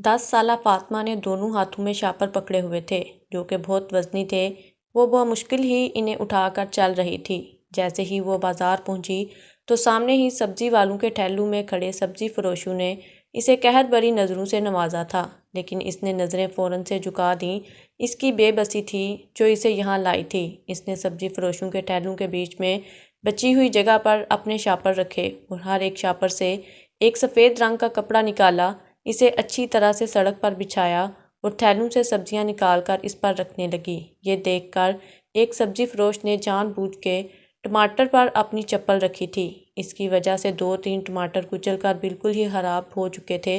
10 سالہ فاطمہ نے دونوں ہاتھوں میں شاپر پکڑے ہوئے تھے جو کہ بہت وزنی تھے۔ وہ بمشکل ہی انہیں اٹھا کر چل رہی تھی۔ جیسے ہی وہ بازار پہنچی تو سامنے ہی سبزی والوں کے ٹھیلوں میں کھڑے سبزی فروشوں نے اسے قہر بری نظروں سے نوازا تھا، لیکن اس نے نظریں فوراً سے جھکا دیں۔ اس کی بے بسی تھی جو اسے یہاں لائی تھی۔ اس نے سبزی فروشوں کے ٹھیلوں کے بیچ میں بچی ہوئی جگہ پر اپنے شاپر رکھے اور ہر ایک شاپر سے ایک سفید رنگ کا کپڑا نکالا، اسے اچھی طرح سے سڑک پر بچھایا اور تھیلوں سے سبزیاں نکال کر اس پر رکھنے لگی۔ یہ دیکھ کر ایک سبزی فروش نے جان بوجھ کے ٹماٹر پر اپنی چپل رکھی تھی۔ اس کی وجہ سے 2-3 ٹماٹر کچل کر بالکل ہی خراب ہو چکے تھے۔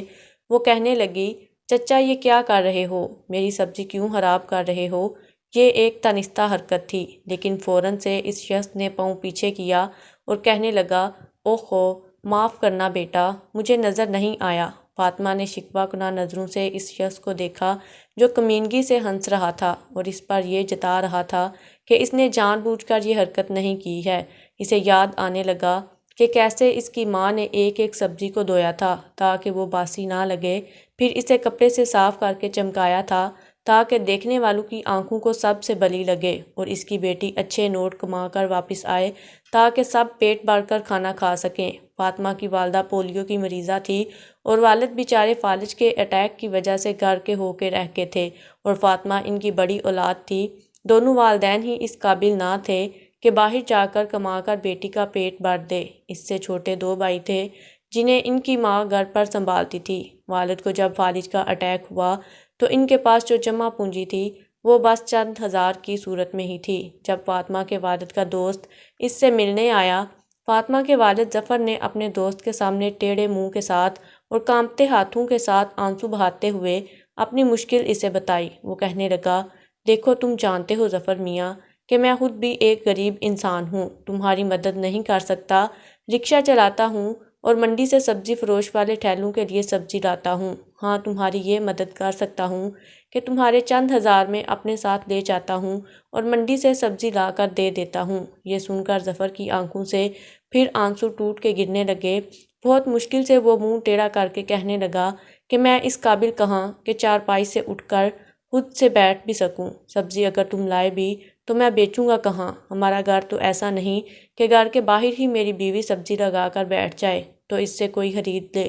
وہ کہنے لگی، چچا یہ کیا کر رہے ہو؟ میری سبزی کیوں خراب کر رہے ہو؟ یہ ایک دانستہ حرکت تھی، لیکن فوراً سے اس شخص نے پاؤں پیچھے کیا اور کہنے لگا، اوہو، معاف کرنا بیٹا، مجھے نظر نہیں آیا۔ فاطمہ نے شکوہ کناں نظروں سے اس شخص کو دیکھا جو کمینگی سے ہنس رہا تھا اور اس پر یہ جتا رہا تھا کہ اس نے جان بوجھ کر یہ حرکت نہیں کی ہے۔ اسے یاد آنے لگا کہ کیسے اس کی ماں نے ایک ایک سبزی کو دھویا تھا تاکہ وہ باسی نہ لگے، پھر اسے کپڑے سے صاف کر کے چمکایا تھا تاکہ دیکھنے والوں کی آنکھوں کو سب سے بلی لگے اور اس کی بیٹی اچھے نوٹ کما کر واپس آئے تاکہ سب پیٹ بھر کر کھانا کھا سکیں۔ فاطمہ کی والدہ پولیو کی مریضہ تھی اور والد بیچارے فالج کے اٹیک کی وجہ سے گھر کے ہو کے رہ کے تھے اور فاطمہ ان کی بڑی اولاد تھی۔ دونوں والدین ہی اس قابل نہ تھے کہ باہر جا کر کما کر بیٹی کا پیٹ بھر دے۔ اس سے چھوٹے 2 بھائی تھے جنہیں ان کی ماں گھر پر سنبھالتی تھی۔ والد کو جب فالج کا اٹیک ہوا تو ان کے پاس جو جمع پونجی تھی وہ بس چند ہزار کی صورت میں ہی تھی۔ جب فاطمہ کے والد کا دوست اس سے ملنے آیا، فاطمہ کے والد ظفر نے اپنے دوست کے سامنے ٹیڑھے منہ کے ساتھ اور کانپتے ہاتھوں کے ساتھ آنسو بہاتے ہوئے اپنی مشکل اسے بتائی۔ وہ کہنے لگا، دیکھو تم جانتے ہو ظفر میاں کہ میں خود بھی ایک غریب انسان ہوں، تمہاری مدد نہیں کر سکتا، رکشہ چلاتا ہوں اور منڈی سے سبزی فروش والے ٹھیلوں کے لیے سبزی لاتا ہوں۔ ہاں تمہاری یہ مدد کر سکتا ہوں کہ تمہارے چند ہزار میں اپنے ساتھ لے جاتا ہوں اور منڈی سے سبزی لا کر دے دیتا ہوں۔ یہ سن کر ظفر کی آنکھوں سے پھر آنسو ٹوٹ کے گرنے لگے۔ بہت مشکل سے وہ منہ ٹیڑھا کر کے کہنے لگا کہ میں اس قابل کہاں کہ چارپائی سے اٹھ کر خود سے بیٹھ بھی سکوں۔ سبزی اگر تم لائے بھی تو میں بیچوں گا کہاں؟ ہمارا گھر تو ایسا نہیں کہ گھر کے باہر ہی میری بیوی سبزی لگا کر بیٹھ جائے تو اس سے کوئی خرید لے۔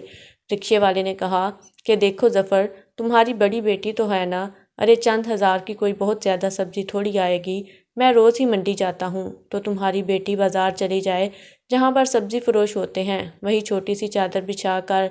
رکشے والے نے کہا کہ دیکھو ظفر، تمہاری بڑی بیٹی تو ہے نا، ارے چند ہزار کی کوئی بہت زیادہ سبزی تھوڑی آئے گی، میں روز ہی منڈی جاتا ہوں، تو تمہاری بیٹی بازار چلی جائے جہاں پر سبزی فروش ہوتے ہیں، وہی چھوٹی سی چادر بچھا کر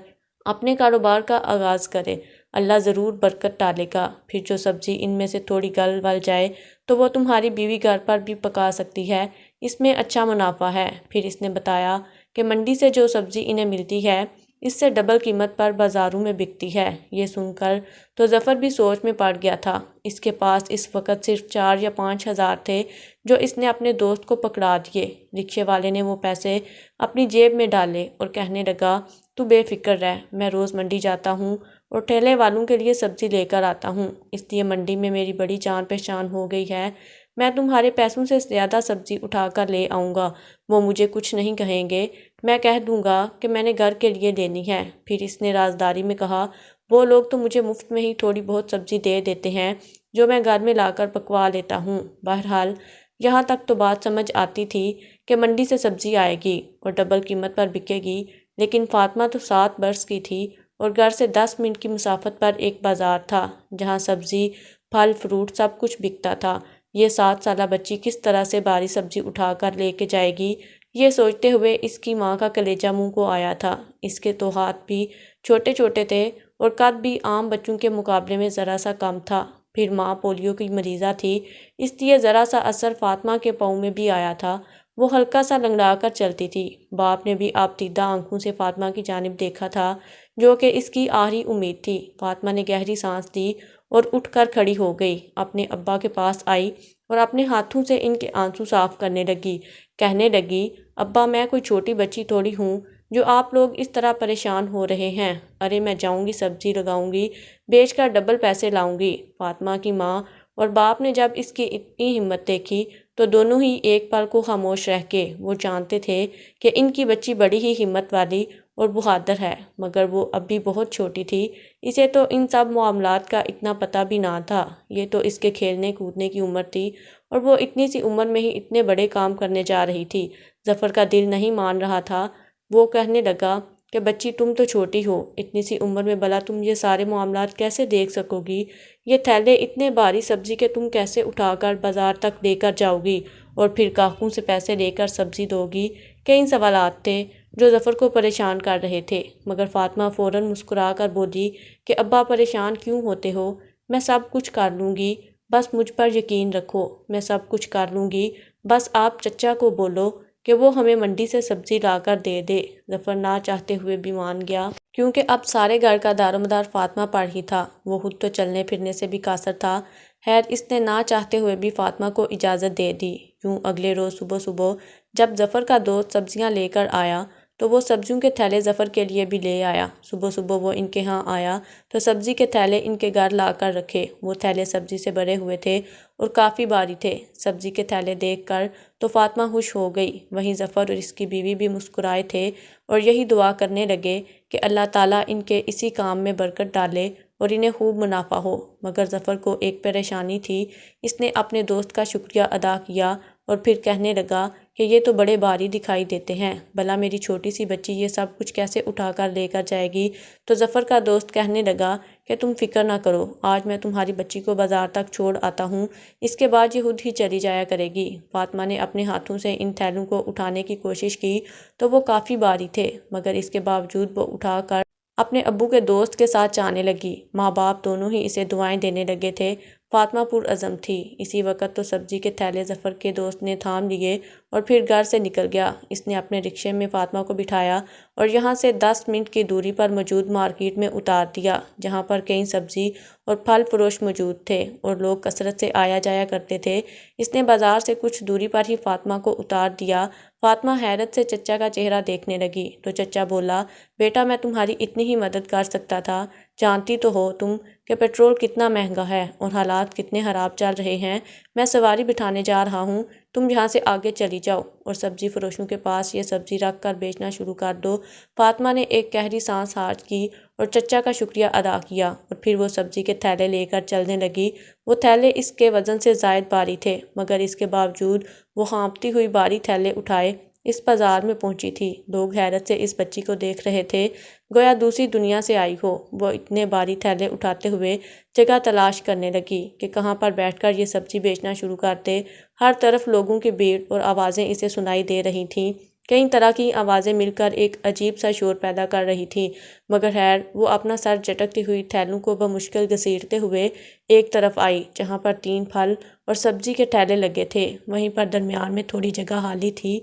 اپنے کاروبار کا آغاز کرے، اللہ ضرور برکت ڈالے گا۔ پھر جو سبزی ان میں سے تھوڑی گل ول جائے تو وہ تمہاری بیوی گھر پر بھی پکا سکتی ہے، اس میں اچھا منافع ہے۔ پھر اس نے بتایا کہ منڈی سے جو سبزی انہیں ملتی ہے اس سے ڈبل قیمت پر بازاروں میں بکتی ہے۔ یہ سن کر تو ظفر بھی سوچ میں پڑ گیا تھا۔ اس کے پاس اس وقت صرف 4 یا 5 ہزار تھے جو اس نے اپنے دوست کو پکڑا دیے۔ رکشے والے نے وہ پیسے اپنی جیب میں ڈالے اور کہنے لگا، تو بے فکر رہ، میں روز منڈی جاتا ہوں اور ٹھیلے والوں کے لیے سبزی لے کر آتا ہوں، اس لیے منڈی میں میری بڑی جان پہچان ہو گئی ہے، میں تمہارے پیسوں سے زیادہ سبزی اٹھا کر لے آؤں گا، وہ مجھے کچھ نہیں کہیں گے، میں کہہ دوں گا کہ میں نے گھر کے لیے لینی ہے۔ پھر اس نے رازداری میں کہا، وہ لوگ تو مجھے مفت میں ہی تھوڑی بہت سبزی دے دیتے ہیں جو میں گھر میں لا کر پکوا لیتا ہوں۔ بہرحال یہاں تک تو بات سمجھ آتی تھی کہ منڈی سے سبزی آئے گی اور ڈبل قیمت پر بکے گی، لیکن فاطمہ تو 7 برس کی تھی اور گھر سے 10 منٹ کی مسافت پر ایک بازار تھا جہاں سبزی، پھل، فروٹ سب کچھ بکتا تھا۔ یہ 7 سالہ بچی کس طرح سے باری سبزی اٹھا کر لے کے جائے گی، یہ سوچتے ہوئے اس کی ماں کا کلیجہ منہ کو آیا تھا۔ اس کے تو ہاتھ بھی چھوٹے چھوٹے تھے اور قد بھی عام بچوں کے مقابلے میں ذرا سا کم تھا۔ پھر ماں پولیو کی مریضہ تھی، اس لیے ذرا سا اثر فاطمہ کے پاؤں میں بھی آیا تھا، وہ ہلکا سا لنگڑا کر چلتی تھی۔ باپ نے بھی آبتیدہ آنکھوں سے فاطمہ کی جانب دیکھا تھا جو کہ اس کی آخری امید تھی۔ فاطمہ نے گہری سانس لی اور اٹھ کر کھڑی ہو گئی، اپنے ابا کے پاس آئی اور اپنے ہاتھوں سے ان کے آنسو صاف کرنے لگی۔ کہنے لگی، ابا میں کوئی چھوٹی بچی تھوڑی ہوں جو آپ لوگ اس طرح پریشان ہو رہے ہیں، ارے میں جاؤں گی سبزی لگاؤں گی، بیچ کر ڈبل پیسے لاؤں گی۔ فاطمہ کی ماں اور باپ نے جب اس کی اتنی ہمت دیکھی تو دونوں ہی ایک پل کو خاموش رہ کے، وہ جانتے تھے کہ ان کی بچی بڑی ہی ہمت والی اور بہادر ہے، مگر وہ اب بھی بہت چھوٹی تھی۔ اسے تو ان سب معاملات کا اتنا پتہ بھی نہ تھا۔ یہ تو اس کے کھیلنے کودنے کی عمر تھی اور وہ اتنی سی عمر میں ہی اتنے بڑے کام کرنے جا رہی تھی۔ ظفر کا دل نہیں مان رہا تھا۔ وہ کہنے لگا کہ بچی تم تو چھوٹی ہو، اتنی سی عمر میں بھلا تم یہ سارے معاملات کیسے دیکھ سکو گی؟ یہ تھیلے اتنے بھاری سبزی کے تم کیسے اٹھا کر بازار تک لے کر جاؤ گی اور پھر گاہکوں سے پیسے لے کر سبزی دو گی؟ کئی سوالات تھے جو ظفر کو پریشان کر رہے تھے، مگر فاطمہ فوراً مسکرا کر بولی کہ ابا پریشان کیوں ہوتے ہو؟ میں سب کچھ کر لوں گی، بس مجھ پر یقین رکھو، میں سب کچھ کر لوں گی۔ بس آپ چچا کو بولو کہ وہ ہمیں منڈی سے سبزی لا کر دے دے۔ ظفر نہ چاہتے ہوئے بھی مان گیا، کیونکہ اب سارے گھر کا دارومدار فاطمہ پر ہی تھا۔ وہ خود تو چلنے پھرنے سے بھی قاصر تھا۔ خیر اس نے نہ چاہتے ہوئے بھی فاطمہ کو اجازت دے دی۔ یوں اگلے روز صبح صبح جب ظفر کا دوست سبزیاں لے کر آیا تو وہ سبزیوں کے تھیلے ظفر کے لیے بھی لے آیا۔ صبح صبح وہ ان کے ہاں آیا تو سبزی کے تھیلے ان کے گھر لا کر رکھے۔ وہ تھیلے سبزی سے بھرے ہوئے تھے اور کافی بھاری تھے۔ سبزی کے تھیلے دیکھ کر تو فاطمہ خوش ہو گئی، وہیں ظفر اور اس کی بیوی بھی مسکرائے تھے اور یہی دعا کرنے لگے کہ اللہ تعالیٰ ان کے اسی کام میں برکت ڈالے اور انہیں خوب منافع ہو۔ مگر ظفر کو ایک پریشانی تھی۔ اس نے اپنے دوست کا شکریہ ادا کیا اور پھر کہنے لگا کہ یہ تو بڑے بھاری دکھائی دیتے ہیں، بھلا میری چھوٹی سی بچی یہ سب کچھ کیسے اٹھا کر لے کر جائے گی؟ تو ظفر کا دوست کہنے لگا کہ تم فکر نہ کرو، آج میں تمہاری بچی کو بازار تک چھوڑ آتا ہوں، اس کے بعد یہ خود ہی چلی جایا کرے گی۔ فاطمہ نے اپنے ہاتھوں سے ان تھیلوں کو اٹھانے کی کوشش کی تو وہ کافی بھاری تھے، مگر اس کے باوجود وہ اٹھا کر اپنے ابو کے دوست کے ساتھ جانے لگی۔ ماں باپ دونوں ہی اسے دعائیں دینے لگے تھے۔ فاطمہ پرعزم تھی۔ اسی وقت تو سبزی کے تھیلے ظفر کے دوست نے تھام لیے اور پھر گھر سے نکل گیا۔ اس نے اپنے رکشے میں فاطمہ کو بٹھایا اور یہاں سے 10 منٹ کی دوری پر موجود مارکیٹ میں اتار دیا، جہاں پر کئی سبزی اور پھل فروش موجود تھے اور لوگ کثرت سے آیا جایا کرتے تھے۔ اس نے بازار سے کچھ دوری پر ہی فاطمہ کو اتار دیا۔ فاطمہ حیرت سے چچا کا چہرہ دیکھنے لگی تو چچا بولا، بیٹا میں تمہاری اتنی ہی مدد کر سکتا تھا، جانتی تو ہو تم کہ پیٹرول کتنا مہنگا ہے اور حالات کتنے خراب چل رہے ہیں۔ میں سواری بٹھانے جا رہا ہوں، تم یہاں سے آگے چلی جاؤ اور سبزی فروشوں کے پاس یہ سبزی رکھ کر بیچنا شروع کر دو۔ فاطمہ نے ایک گہری سانس ہانک کی اور چچا کا شکریہ ادا کیا اور پھر وہ سبزی کے تھیلے لے کر چلنے لگی۔ وہ تھیلے اس کے وزن سے زائد بھاری تھے، مگر اس کے باوجود وہ ہانپتی ہوئی بھاری تھیلے اٹھائے اس بازار میں پہنچی تھی۔ لوگ حیرت سے اس بچی کو دیکھ رہے تھے، گویا دوسری دنیا سے آئی ہو۔ وہ اتنے بھاری تھیلے اٹھاتے ہوئے جگہ تلاش کرنے لگی کہ کہاں پر بیٹھ کر یہ سبزی بیچنا شروع کر دے۔ ہر طرف لوگوں کی بھیڑ اور آوازیں اسے سنائی دے رہی تھیں۔ کئی طرح کی آوازیں مل کر ایک عجیب سا شور پیدا کر رہی تھیں، مگر خیر وہ اپنا سر جھٹکتی ہوئی تھیلوں کو بمشکل گھسیٹتے ہوئے ایک طرف آئی جہاں پر 3 پھل اور سبزی کے تھیلے لگے تھے۔ وہیں پر درمیان میں تھوڑی جگہ خالی تھی،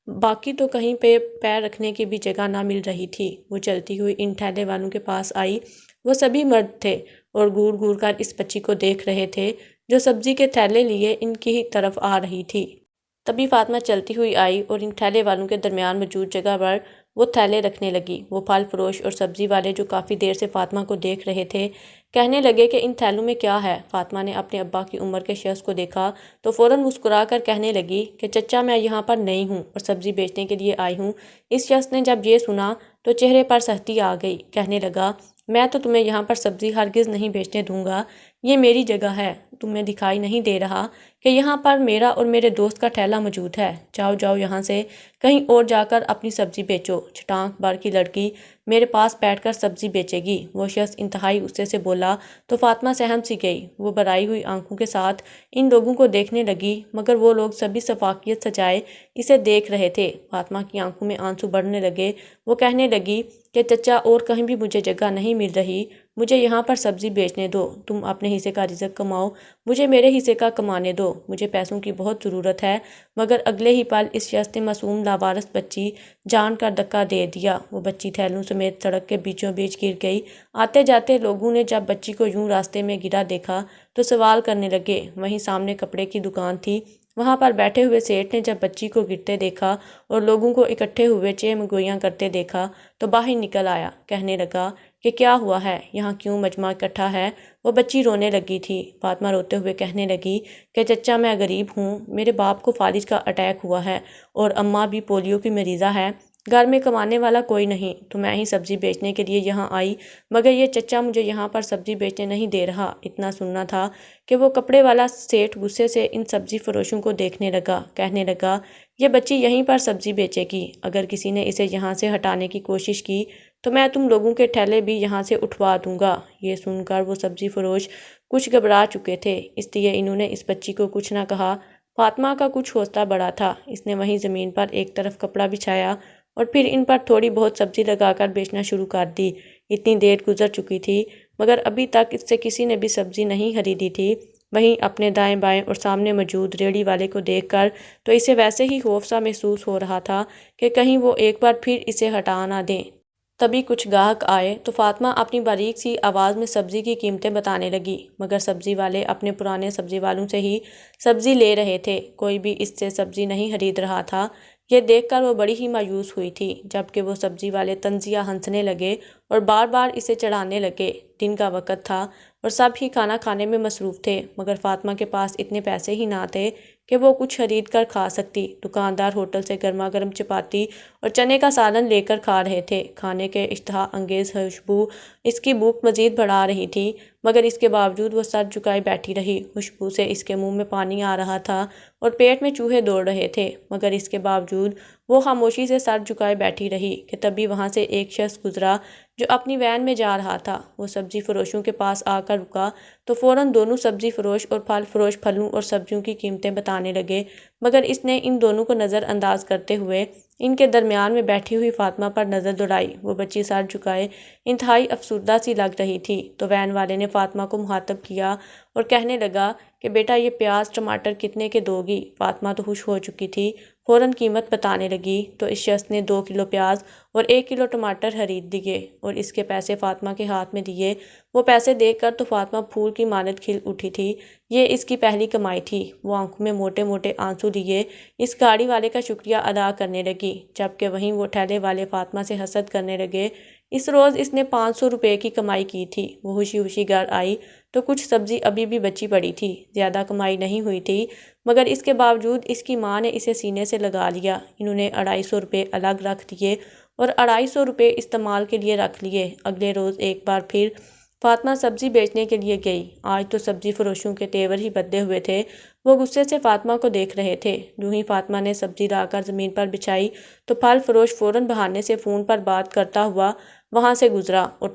باقی تو کہیں پہ پیر رکھنے کی بھی جگہ نہ مل رہی تھی۔ وہ چلتی ہوئی ان ٹھیلے والوں کے پاس آئی۔ وہ سبھی مرد تھے اور گور گور کر اس بچی کو دیکھ رہے تھے جو سبزی کے تھیلے لیے ان کی ہی طرف آ رہی تھی۔ تبھی فاطمہ چلتی ہوئی آئی اور ان تھیلے والوں کے درمیان موجود جگہ پر وہ تھیلے رکھنے لگی۔ وہ پھل فروش اور سبزی والے جو کافی دیر سے فاطمہ کو دیکھ رہے تھے کہنے لگے کہ ان تھیلوں میں کیا ہے؟ فاطمہ نے اپنے ابا کی عمر کے شخص کو دیکھا تو فوراً مسکرا کر کہنے لگی کہ چچا میں یہاں پر نئی ہوں اور سبزی بیچنے کے لیے آئی ہوں۔ اس شخص نے جب یہ سنا تو چہرے پر سختی آ گئی، کہنے لگا میں تو تمہیں یہاں پر سبزی ہرگز نہیں بیچنے دوں گا، یہ میری جگہ ہے، تمہیں دکھائی نہیں دے رہا کہ یہاں پر میرا اور میرے دوست کا ٹھیلا موجود ہے؟ جاؤ جاؤ یہاں سے، کہیں اور جا کر اپنی سبزی بیچو، چھٹانک بھر کی لڑکی میرے پاس بیٹھ کر سبزی بیچے گی؟ وہ شخص انتہائی غصے سے بولا تو فاطمہ سہم سی گئی۔ وہ بھرائی ہوئی آنکھوں کے ساتھ ان لوگوں کو دیکھنے لگی، مگر وہ لوگ سبھی شفافیت سجائے اسے دیکھ رہے تھے۔ فاطمہ کی آنکھوں میں آنسو بڑھنے لگے۔ وہ کہنے لگی کہ چچا اور کہیں بھی مجھے جگہ نہیں مل رہی، مجھے یہاں پر سبزی بیچنے دو، تم اپنے حصے کا رزق کماؤ، مجھے میرے حصے کا کمانے دو، مجھے پیسوں کی بہت ضرورت ہے۔ مگر اگلے ہی پل اس شخص نے معصوم لاوارث بچی جان کر دھکا دے دیا۔ وہ بچی تھیلوں سمیت سڑک کے بیچوں بیچ گر گئی۔ آتے جاتے لوگوں نے جب بچی کو یوں راستے میں گرا دیکھا تو سوال کرنے لگے۔ وہیں سامنے کپڑے کی دکان تھی، وہاں پر بیٹھے ہوئے سیٹھ نے جب بچی کو گرتے دیکھا اور لوگوں کو اکٹھے ہوئے چیم گوئیاں کرتے دیکھا تو باہر نکل آیا، کہنے لگا کہ کیا ہوا ہے، یہاں کیوں مجمع اکٹھا ہے؟ وہ بچی رونے لگی تھی۔ فاطمہ روتے ہوئے کہنے لگی کہ چچا میں غریب ہوں، میرے باپ کو فالج کا اٹیک ہوا ہے اور اماں بھی پولیو کی مریضہ ہے، گھر میں کمانے والا کوئی نہیں تو میں ہی سبزی بیچنے کے لیے یہاں آئی، مگر یہ چچا مجھے یہاں پر سبزی بیچنے نہیں دے رہا۔ اتنا سننا تھا کہ وہ کپڑے والا سیٹھ غصے سے ان سبزی فروشوں کو دیکھنے لگا، کہنے لگا یہ بچی یہیں پر سبزی بیچے گی، اگر کسی نے اسے یہاں سے ہٹانے کی کوشش کی تو میں تم لوگوں کے ٹھیلے بھی یہاں سے اٹھوا دوں گا۔ یہ سن کر وہ سبزی فروش کچھ گھبرا چکے تھے، اس لیے انہوں نے اس بچی کو کچھ نہ کہا۔ فاطمہ کا کچھ حوصلہ بڑا تھا، اس نے وہیں زمین پر ایک طرف کپڑا بچھایا اور پھر ان پر تھوڑی بہت سبزی لگا کر بیچنا شروع کر دی۔ اتنی دیر گزر چکی تھی مگر ابھی تک اس سے کسی نے بھی سبزی نہیں خریدی تھی۔ وہیں اپنے دائیں بائیں اور سامنے موجود ریڑھی والے کو دیکھ کر تو اسے ویسے ہی خوف سا محسوس ہو رہا تھا کہ کہیں وہ ایک بار پھر اسے ہٹا نہ دیں۔ تبھی کچھ گاہک آئے تو فاطمہ اپنی باریک سی آواز میں سبزی کی قیمتیں بتانے لگی، مگر سبزی والے اپنے پرانے سبزی والوں سے ہی سبزی لے رہے تھے، کوئی بھی اس سے سبزی نہیں خرید رہا تھا۔ یہ دیکھ کر وہ بڑی ہی مایوس ہوئی تھی، جبکہ وہ سبزی والے طنزیہ ہنسنے لگے اور بار بار اسے چڑھانے لگے۔ دن کا وقت تھا اور سب ہی کھانا کھانے میں مصروف تھے، مگر فاطمہ کے پاس اتنے پیسے ہی نہ تھے کہ وہ کچھ خرید کر کھا سکتی۔ دکاندار ہوٹل سے گرما گرم چپاتی اور چنے کا سالن لے کر کھا رہے تھے۔ کھانے کے اشتہا انگیز خوشبو اس کی بھوک مزید بڑھا رہی تھی، مگر اس کے باوجود وہ سر جھکائے بیٹھی رہی۔ خوشبو سے اس کے منہ میں پانی آ رہا تھا اور پیٹ میں چوہے دوڑ رہے تھے، مگر اس کے باوجود وہ خاموشی سے سر جھکائے بیٹھی رہی کہ تبھی وہاں سے ایک شخص گزرا جو اپنی وین میں جا رہا تھا۔ وہ سبزی فروشوں کے پاس آ کر رکا تو فوراً دونوں سبزی فروش اور پھل فروش پھلوں اور سبزیوں کی قیمتیں بتانے لگے، مگر اس نے ان دونوں کو نظر انداز کرتے ہوئے ان کے درمیان میں بیٹھی ہوئی فاطمہ پر نظر دوڑائی۔ وہ بچی سر جھکائے انتہائی افسردہ سی لگ رہی تھی، تو وین والے نے فاطمہ کو مخاطب کیا اور کہنے لگا کہ بیٹا یہ پیاز ٹماٹر کتنے کے دو گی؟ فاطمہ تو خوش ہو چکی تھی، فوراً قیمت بتانے لگی، تو اس شخص نے 2 کلو پیاز اور 1 کلو ٹماٹر خرید دیے اور اس کے پیسے فاطمہ کے ہاتھ میں دیے۔ وہ پیسے دیکھ کر تو فاطمہ پھول کی مانند کھل اٹھی تھی، یہ اس کی پہلی کمائی تھی۔ وہ آنکھوں میں موٹے موٹے آنسو لیے اس گاڑی والے کا شکریہ ادا کرنے لگی، جبکہ وہیں وہ ٹھیلے والے فاطمہ سے حسد کرنے لگے۔ اس روز اس نے 500 روپے کی کمائی کی تھی۔ وہ خوشی خوشی گھر آئی تو کچھ سبزی ابھی بھی بچی پڑی تھی، زیادہ کمائی نہیں ہوئی تھی، مگر اس کے باوجود اس کی ماں نے اسے سینے سے لگا لیا۔ انہوں نے 250 روپے الگ رکھ دیے اور 250 روپے استعمال کے لیے رکھ لیے۔ اگلے روز ایک بار پھر فاطمہ سبزی بیچنے کے لیے گئی۔ آج تو سبزی فروشوں کے تیور ہی بدلے ہوئے تھے، وہ غصے سے فاطمہ کو دیکھ رہے تھے۔ جو ہی فاطمہ نے سبزی لا کر زمین پر بچھائی تو پھل فروش فوراً بہانے سے فون پر بات کرتا ہوا وہاں سے گزرا اور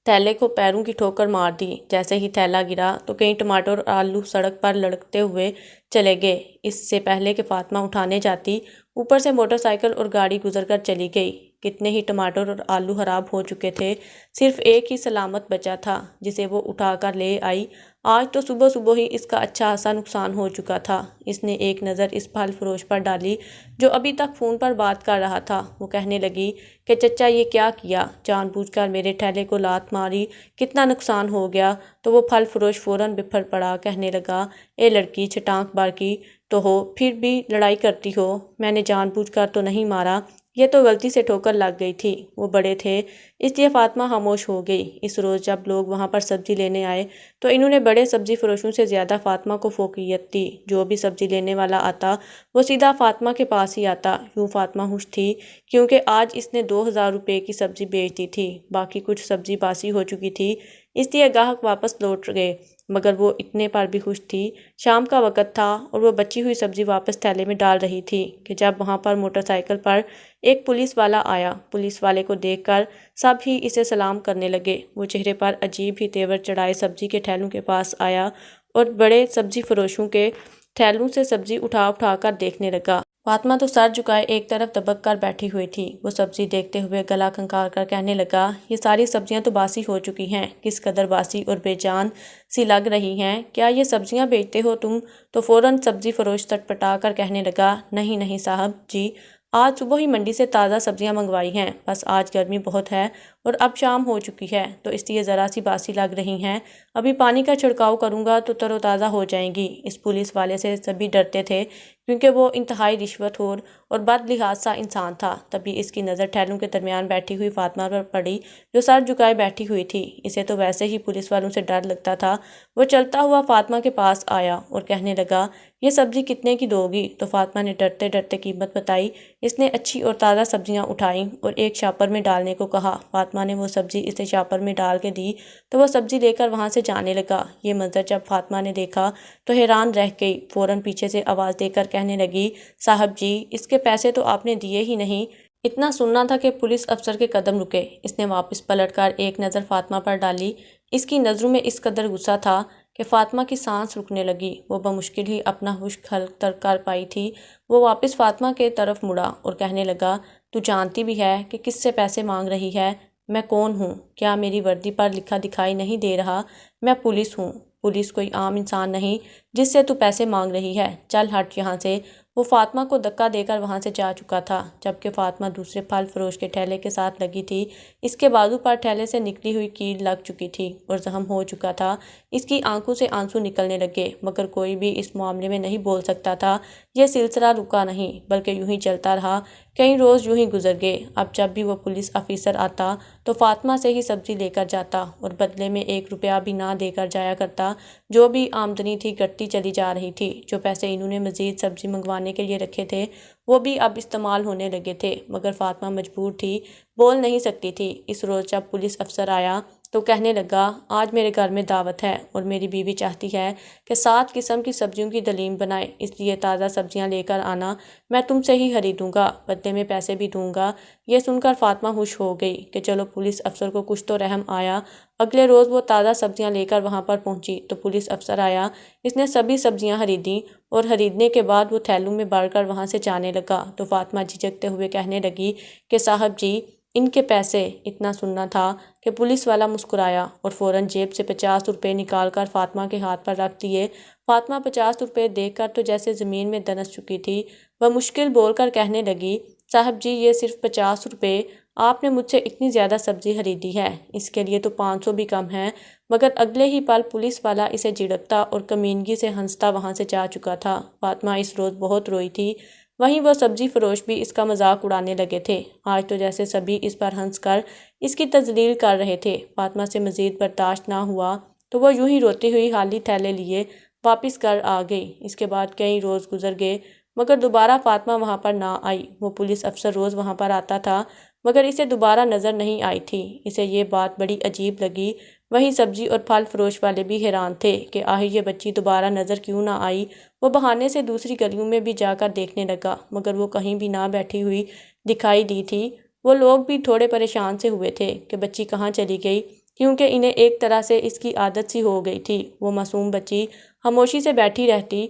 تھیلے کو پیروں کی ٹھوکر مار دی۔ جیسے ہی تھیلا گرا تو کئی ٹماٹر اور آلو سڑک پر لڑکتے ہوئے چلے گئے۔ اس سے پہلے کہ فاطمہ اٹھانے جاتی، اوپر سے موٹر سائیکل اور گاڑی گزر کر چلی گئی۔ کتنے ہی ٹماٹر اور آلو خراب ہو چکے تھے، صرف ایک ہی سلامت بچا تھا جسے وہ اٹھا کر لے آئی۔ آج تو صبح صبح ہی اس کا اچھا خاصا نقصان ہو چکا تھا۔ اس نے ایک نظر اس پھل فروش پر ڈالی جو ابھی تک فون پر بات کر رہا تھا۔ وہ کہنے لگی کہ چچا یہ کیا کیا؟ جان بوجھ کر میرے ٹھیلے کو لات ماری، کتنا نقصان ہو گیا؟ تو وہ پھل فروش فوراً بفر پڑا، کہنے لگا اے لڑکی چھٹانک بار کی تو ہو، پھر بھی لڑائی کرتی ہو؟ میں نے جان بوجھ کر تو نہیں مارا، یہ تو غلطی سے ٹھوکر لگ گئی تھی۔ وہ بڑے تھے اس لیے فاطمہ خاموش ہو گئی۔ اس روز جب لوگ وہاں پر سبزی لینے آئے تو انہوں نے بڑے سبزی فروشوں سے زیادہ فاطمہ کو فوقیت دی۔ جو بھی سبزی لینے والا آتا وہ سیدھا فاطمہ کے پاس ہی آتا۔ یوں فاطمہ خوش تھی کیونکہ آج اس نے 2000 روپے کی سبزی بیچ دی تھی، باقی کچھ سبزی باسی ہو چکی تھی، اس لیے گاہک واپس لوٹ گئے، مگر وہ اتنے پر بھی خوش تھی۔ شام کا وقت تھا اور وہ بچی ہوئی سبزی واپس تھیلے میں ڈال رہی تھی کہ جب وہاں پر موٹر سائیکل پر ایک پولیس والا آیا۔ پولیس والے کو دیکھ کر سب ہی اسے سلام کرنے لگے۔ وہ چہرے پر عجیب ہی تیور چڑھائے سبزی کے ٹھیلوں کے پاس آیا اور بڑے سبزی فروشوں کے ٹھیلوں سے سبزی اٹھا اٹھا کر دیکھنے لگا۔ فاطمہ تو سر جھکائے ایک طرف دبک کر بیٹھی ہوئی تھی۔ وہ سبزی دیکھتے ہوئے گلا کھنکار کر کہنے لگا یہ ساری سبزیاں تو باسی ہو چکی ہیں، کس قدر باسی اور بے جان سی لگ رہی ہیں، کیا یہ سبزیاں بیچتے ہو تم؟ تو فوراً سبزی فروش چٹپٹا کر کہنے لگا نہیں نہیں صاحب جی، آج صبح ہی منڈی سے تازہ سبزیاں منگوائی ہیں، بس آج گرمی بہت ہے اور اب شام ہو چکی ہے تو اس لیے ذرا سی باسی لگ رہی ہیں، ابھی پانی کا چھڑکاؤ کروں گا تو تر و تازہ ہو جائیں گی۔ اس پولیس والے سے سبھی ڈرتے تھے کیونکہ وہ انتہائی رشوت خور اور بد لحاظ سا انسان تھا۔ تبھی اس کی نظر ٹھیلوں کے درمیان بیٹھی ہوئی فاطمہ پر پڑی جو سر جھکائے بیٹھی ہوئی تھی۔ اسے تو ویسے ہی پولیس والوں سے ڈر لگتا تھا۔ وہ چلتا ہوا فاطمہ کے پاس آیا اور کہنے لگا، یہ سبزی کتنے کی دو گی؟ تو فاطمہ نے ڈرتے ڈرتے قیمت بتائی۔ اس نے اچھی اور تازہ سبزیاں اٹھائیں اور ایک شاپر میں ڈالنے کو کہا۔ فاطمہ نے وہ سبزی اسے شاپر میں ڈال کے دی تو وہ سبزی لے کر وہاں سے جانے لگا۔ یہ منظر جب فاطمہ نے دیکھا تو حیران رہ گئی۔ فوراً پیچھے سے آواز دے کر کہنے لگی، صاحب جی، اس کے پیسے تو آپ نے دیے ہی نہیں۔ اتنا سننا تھا کہ پولیس افسر کے قدم رکے۔ اس نے واپس پلٹ کر ایک نظر فاطمہ پر ڈالی۔ اس کی نظروں میں اس قدر غصہ تھا کہ فاطمہ کی سانس رکنے لگی۔ وہ بمشکل ہی اپنا ہوش خلق کر پائی تھی۔ وہ واپس فاطمہ کے طرف مڑا اور کہنے لگا، تو جانتی بھی ہے کہ کس سے پیسے مانگ رہی ہے؟ میں کون ہوں؟ کیا میری وردی پر لکھا دکھائی نہیں دے رہا؟ میں پولیس ہوں۔ پولیس کوئی عام انسان نہیں جس سے تو پیسے مانگ رہی ہے۔ چل ہٹ یہاں سے۔ وہ فاطمہ کو دھکا دے کر وہاں سے جا چکا تھا جبکہ فاطمہ دوسرے پھل فروش کے ٹھیلے کے ساتھ لگی تھی۔ اس کے بازو پر ٹھیلے سے نکلی ہوئی کیل لگ چکی تھی اور زخم ہو چکا تھا۔ اس کی آنکھوں سے آنسو نکلنے لگے مگر کوئی بھی اس معاملے میں نہیں بول سکتا تھا۔ یہ سلسلہ رکا نہیں بلکہ یوں ہی چلتا رہا۔ کئی روز یوں ہی گزر گئے۔ اب جب بھی وہ پولیس آفیسر آتا تو فاطمہ سے ہی سبزی لے کر جاتا اور بدلے میں 1 روپیہ بھی نہ دے کر جایا کرتا۔ جو بھی آمدنی تھی گھٹتی چلی جا رہی تھی۔ جو پیسے انہوں نے مزید سبزی منگوانے کے لیے رکھے تھے وہ بھی اب استعمال ہونے لگے تھے مگر فاطمہ مجبور تھی، بول نہیں سکتی تھی۔ اس روز جب پولیس افسر آیا تو کہنے لگا، آج میرے گھر میں دعوت ہے اور میری بیوی چاہتی ہے کہ 7 قسم کی سبزیوں کی دلیم بنائے، اس لیے تازہ سبزیاں لے کر آنا۔ میں تم سے ہی خریدوں گا، بدلے میں پیسے بھی دوں گا۔ یہ سن کر فاطمہ خوش ہو گئی کہ چلو پولیس افسر کو کچھ تو رحم آیا۔ اگلے روز وہ تازہ سبزیاں لے کر وہاں پر پہنچی تو پولیس افسر آیا۔ اس نے سبھی سبزیاں خریدیں اور خریدنے کے بعد وہ تھیلوں میں بھر کر وہاں سے جانے لگا تو فاطمہ جھجکتے ہوئے کہنے لگی کہ صاحب جی، ان کے پیسے۔ اتنا سننا تھا کہ پولیس والا مسکرایا اور فوراً جیب سے 50 روپے نکال کر فاطمہ کے ہاتھ پر رکھ دیے۔ فاطمہ 50 روپے دیکھ کر تو جیسے زمین میں دنس چکی تھی۔ وہ مشکل بول کر کہنے لگی، صاحب جی، یہ صرف 50 روپے، آپ نے مجھ سے اتنی زیادہ سبزی خریدی ہے، اس کے لیے تو 500 بھی کم ہے۔ مگر اگلے ہی پل پولیس والا اسے جھڑکتا اور کمینگی سے ہنستا وہاں سے جا چکا تھا۔ فاطمہ اس روز بہت روئی تھی۔ وہیں وہ سبزی فروش بھی اس کا مذاق اڑانے لگے تھے۔ آج تو جیسے سبھی اس پر ہنس کر اس کی تذلیل کر رہے تھے۔ فاطمہ سے مزید برداشت نہ ہوا تو وہ یوں ہی روتی ہوئی خالی تھیلے لیے واپس گھر آ گئی۔ اس کے بعد کئی روز گزر گئے مگر دوبارہ فاطمہ وہاں پر نہ آئی۔ وہ پولیس افسر روز وہاں پر آتا تھا مگر اسے دوبارہ نظر نہیں آئی تھی۔ اسے یہ بات بڑی عجیب لگی۔ وہیں سبزی اور پھل فروش والے بھی حیران تھے کہ آخر یہ بچی دوبارہ نظر کیوں نہ آئی۔ وہ بہانے سے دوسری گلیوں میں بھی جا کر دیکھنے لگا مگر وہ کہیں بھی نہ بیٹھی ہوئی دکھائی دی تھی۔ وہ لوگ بھی تھوڑے پریشان سے ہوئے تھے کہ بچی کہاں چلی گئی کیونکہ انہیں ایک طرح سے اس کی عادت سی ہو گئی تھی۔ وہ معصوم بچی خاموشی سے بیٹھی رہتی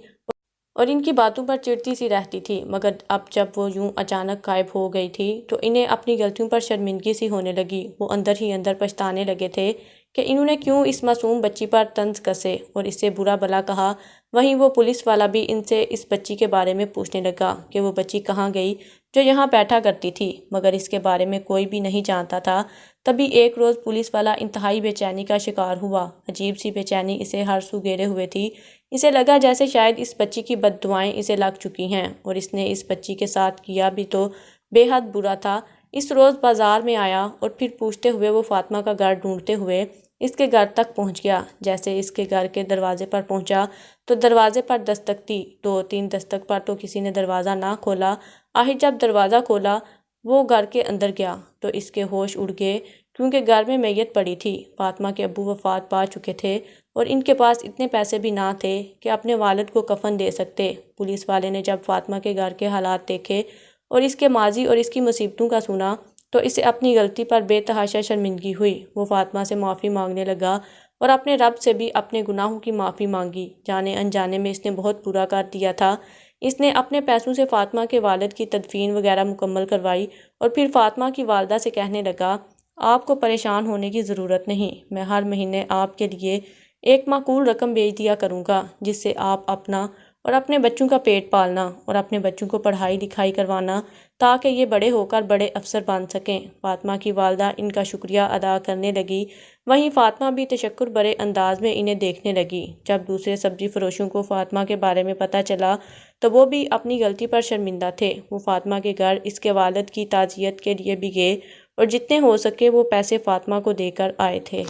اور ان کی باتوں پر چڑھتی سی رہتی تھی مگر اب جب وہ یوں اچانک غائب ہو گئی تھی تو انہیں اپنی غلطیوں پر شرمندگی سی ہونے لگی۔ وہ اندر ہی اندر پچھتانے لگے تھے کہ انہوں نے کیوں اس معصوم بچی پر طنز کسے اور اس سے برا بھلا کہا۔ وہیں وہ پولیس والا بھی ان سے اس بچی کے بارے میں پوچھنے لگا کہ وہ بچی کہاں گئی جو یہاں بیٹھا کرتی تھی مگر اس کے بارے میں کوئی بھی نہیں جانتا تھا۔ تبھی ایک روز پولیس والا انتہائی بے چینی کا شکار ہوا۔ عجیب سی بے چینی اسے ہر سو گھیرے ہوئے تھی۔ اسے لگا جیسے شاید اس بچی کی بد دعائیں اسے لگ چکی ہیں اور اس نے اس بچی کے ساتھ کیا بھی تو بے حد برا تھا۔ اس روز بازار میں آیا اور پھر پوچھتے ہوئے وہ فاطمہ کا گھر ڈھونڈتے ہوئے اس کے گھر تک پہنچ گیا۔ جیسے اس کے گھر کے دروازے پر پہنچا تو دروازے پر دستک دی۔ 2-3 دستک پر تو کسی نے دروازہ نہ کھولا۔ آخر جب دروازہ کھولا وہ گھر کے اندر گیا تو اس کے ہوش اڑ گئے کیونکہ گھر میں میت پڑی تھی۔ فاطمہ کے ابو وفات پا چکے تھے اور ان کے پاس اتنے پیسے بھی نہ تھے کہ اپنے والد کو کفن دے سکتے۔ پولیس والے نے جب فاطمہ کے گھر کے حالات دیکھے اور اس کے ماضی اور اس کی مصیبتوں کا سنا تو اسے اپنی غلطی پر بے تحاشا شرمندگی ہوئی۔ وہ فاطمہ سے معافی مانگنے لگا اور اپنے رب سے بھی اپنے گناہوں کی معافی مانگی۔ جانے انجانے میں اس نے بہت برا کر دیا تھا۔ اس نے اپنے پیسوں سے فاطمہ کے والد کی تدفین وغیرہ مکمل کروائی اور پھر فاطمہ کی والدہ سے کہنے لگا، آپ کو پریشان ہونے کی ضرورت نہیں، میں ہر مہینے آپ کے لیے ایک معقول رقم بھیج دیا کروں گا جس سے آپ اپنا اور اپنے بچوں کا پیٹ پالنا اور اپنے بچوں کو پڑھائی لکھائی کروانا تاکہ یہ بڑے ہو کر بڑے افسر بن سکیں۔ فاطمہ کی والدہ ان کا شکریہ ادا کرنے لگی، وہیں فاطمہ بھی تشکر بھرے انداز میں انہیں دیکھنے لگی۔ جب دوسرے سبزی فروشوں کو فاطمہ کے بارے میں پتہ چلا تو وہ بھی اپنی غلطی پر شرمندہ تھے۔ وہ فاطمہ کے گھر اس کے والد کی تعزیت کے لیے بھی گئے اور جتنے ہو سکے وہ پیسے فاطمہ کو دے کر آئے تھے۔